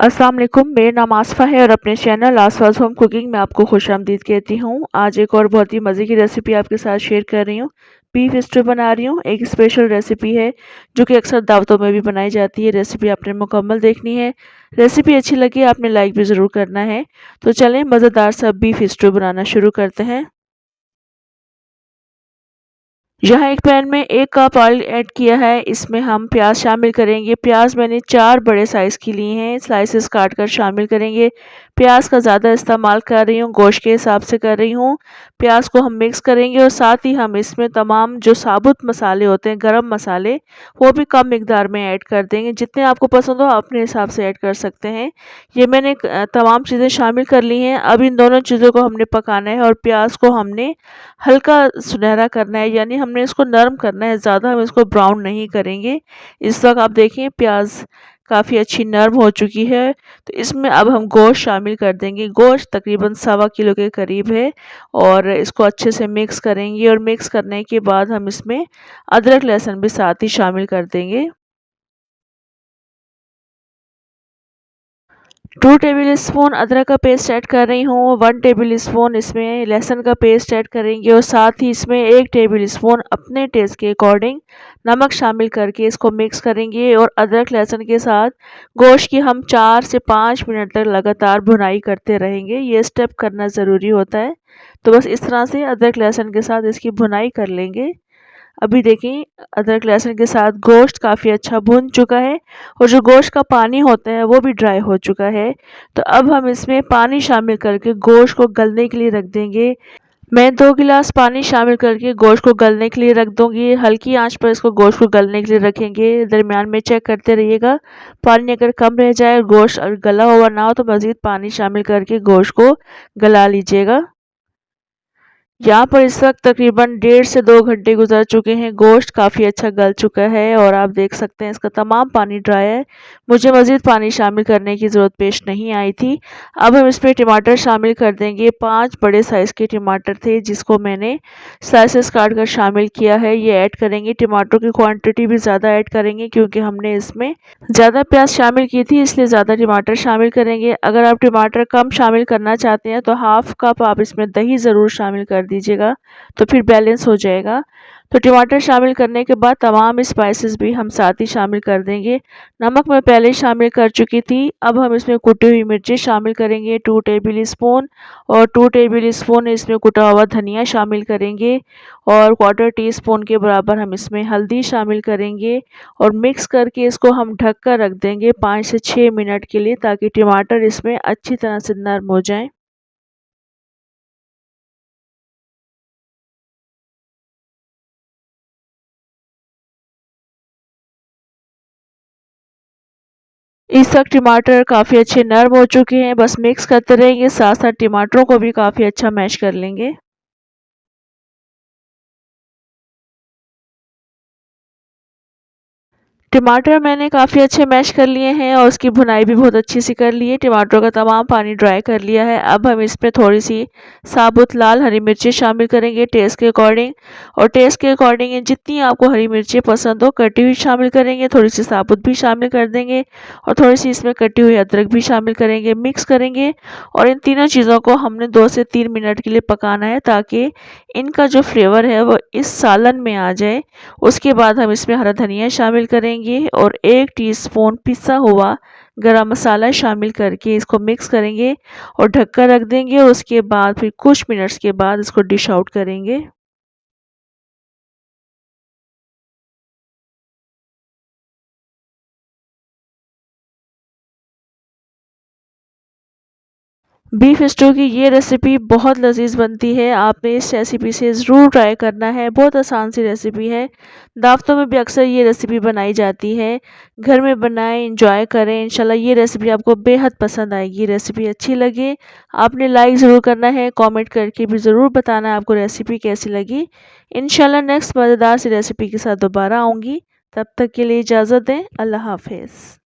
अस्सलाम वालेकुम, मेरा नाम आसफ़ा है और अपने चैनल आसफ़ाज़ होम कुकिंग में आपको खुशामदीद कहती हूँ। आज एक और बहुत ही मज़े की रेसिपी आपके साथ शेयर कर रही हूँ। बीफ स्टू बना रही हूँ, एक स्पेशल रेसिपी है जो कि अक्सर दावतों में भी बनाई जाती है। रेसिपी आपने मुकम्मल देखनी है। रेसिपी अच्छी लगी आपने लाइक भी ज़रूर करना है। तो चलें मज़ेदार सा बीफ स्टू बनाना शुरू करते हैं। यहाँ एक पैन में 1 कप ऑयल ऐड किया है, इसमें हम प्याज शामिल करेंगे। प्याज मैंने 4 बड़े साइज़ की ली हैं, स्लाइसेस काट कर शामिल करेंगे। प्याज का ज़्यादा इस्तेमाल कर रही हूँ, गोश्त के हिसाब से कर रही हूँ। प्याज को हम मिक्स करेंगे और साथ ही हम इसमें तमाम जो साबुत मसाले होते हैं, गरम मसाले, वो भी कम मिकदार में ऐड कर देंगे। जितने आपको पसंद हो अपने हिसाब से ऐड कर सकते हैं। ये मैंने तमाम चीज़ें शामिल कर ली हैं। अब इन दोनों चीज़ों को हमने पकाना है और प्याज को हमने हल्का सुनहरा करना है, यानी हमने इसको नरम करना है, ज़्यादा हम इसको ब्राउन नहीं करेंगे। इस वक्त आप देखें प्याज काफ़ी अच्छी नरम हो चुकी है। तो इसमें अब हम गोश्त शामिल कर देंगे। गोश्त तकरीबन 1.25 किलो के करीब है और इसको अच्छे से मिक्स करेंगे और मिक्स करने के बाद हम इसमें अदरक लहसुन भी साथ ही शामिल कर देंगे। 2 टेबल स्पून अदरक का पेस्ट ऐड कर रही हूँ, 1 टेबल स्पून इसमें लहसुन का पेस्ट ऐड करेंगे और साथ ही इसमें 1 टेबल स्पून अपने टेस्ट के अकॉर्डिंग नमक शामिल करके इसको मिक्स करेंगे और अदरक लहसुन के साथ गोश्त की हम 4 से 5 मिनट तक लगातार भुनाई करते रहेंगे। ये स्टेप करना ज़रूरी होता है। तो बस इस तरह से अदरक लहसुन के साथ इसकी भुनाई कर लेंगे। अभी देखें अदरक लहसुन के साथ गोश्त काफ़ी अच्छा भुन चुका है और जो गोश्त का पानी होता है वो भी ड्राई हो चुका है। तो अब हम इसमें पानी शामिल करके गोश्त को गलने के लिए रख देंगे। मैं 2 गिलास पानी शामिल करके गोश्त को गलने के लिए रख दूंगी। हल्की आंच पर इसको गोश्त को गलने के लिए रखेंगे। दरमियान में चेक करते रहिएगा। पानी अगर कम रह जाए और गोश्त अगर गला हुआ ना हो तो मज़ीद पानी शामिल करके गोश्त को गला लीजिएगा। यहाँ पर इस वक्त तकरीबन 1.5 से 2 घंटे गुजर चुके हैं। गोश्त काफ़ी अच्छा गल चुका है और आप देख सकते हैं इसका तमाम पानी ड्राई है। मुझे मज़ीद पानी शामिल करने की ज़रूरत पेश नहीं आई थी। अब हम इसमें टमाटर शामिल कर देंगे। 5 बड़े साइज़ के टमाटर थे जिसको मैंने स्लाइसेस काट कर शामिल किया है, ये ऐड करेंगे। टमाटरों की क्वान्टिटी भी ज़्यादा ऐड करेंगे क्योंकि हमने इसमें ज़्यादा प्याज शामिल की थी, इसलिए ज़्यादा टमाटर शामिल करेंगे। अगर आप टमाटर कम शामिल करना चाहते हैं तो हाफ़ कप आप इसमें दही ज़रूर शामिल कर दीजिएगा, तो फिर बैलेंस हो जाएगा। तो टमाटर शामिल करने के बाद तमाम स्पाइसेस भी हम साथ ही शामिल कर देंगे। नमक मैं पहले शामिल कर चुकी थी। अब हम इसमें कुटी हुई मिर्ची शामिल करेंगे 2 टेबल स्पून और 2 टेबल स्पून इसमें कुटा हुआ धनिया शामिल करेंगे और 1/4 टीस्पून के बराबर हम इसमें हल्दी शामिल करेंगे और मिक्स करके इसको हम ढक कर रख देंगे 5 से 6 मिनट के लिए, ताकि टमाटर इसमें अच्छी तरह से नरम हो जाएं। इस वक्त टमाटर काफ़ी अच्छे नरम हो चुके हैं। बस मिक्स करते रहेंगे, साथ साथ टमाटरों को भी काफ़ी अच्छा मैश कर लेंगे। टमाटर मैंने काफ़ी अच्छे मैश कर लिए हैं और उसकी भुनाई भी बहुत अच्छी सी कर ली है। टमाटरों का तमाम पानी ड्राई कर लिया है। अब हम इसमें थोड़ी-सी साबुत लाल हरी मिर्ची शामिल करेंगे टेस्ट के अकॉर्डिंग और टेस्ट के अकॉर्डिंग जितनी आपको हरी मिर्ची पसंद हो कटी हुई शामिल करेंगे, थोड़ी-सी साबुत भी शामिल कर देंगे और थोड़ी-सी इसमें कटी हुई अदरक भी शामिल करेंगे, मिक्स करेंगे और इन तीनों चीज़ों को हमने 2 से 3 मिनट के लिए पकाना है, ताकि इनका जो फ्लेवर है वो इस सालन में आ जाए। उसके बाद हम इसमें हरा धनिया शामिल करेंगे और 1 टीस्पून पिसा हुआ गरम मसाला शामिल करके इसको मिक्स करेंगे और ढककर रख देंगे और उसके बाद फिर कुछ मिनट्स के बाद इसको डिश आउट करेंगे। बीफ स्टू की ये रेसिपी बहुत लज़ीज़ बनती है। आपने इस रेसिपी से ज़रूर ट्राई करना है। बहुत आसान सी रेसिपी है। दावतों में भी अक्सर ये रेसिपी बनाई जाती है। घर में बनाएं, एंजॉय करें। इंशाल्लाह ये रेसिपी आपको बेहद पसंद आएगी। रेसिपी अच्छी लगे आपने लाइक ज़रूर करना है, कमेंट करके भी ज़रूर बताना है आपको रेसिपी कैसी लगी। इंशाल्लाह नेक्स्ट मज़ेदार सी रेसिपी के साथ दोबारा आऊँगी। तब तक के लिए इजाज़त दें। अल्लाह हाफ़िज़।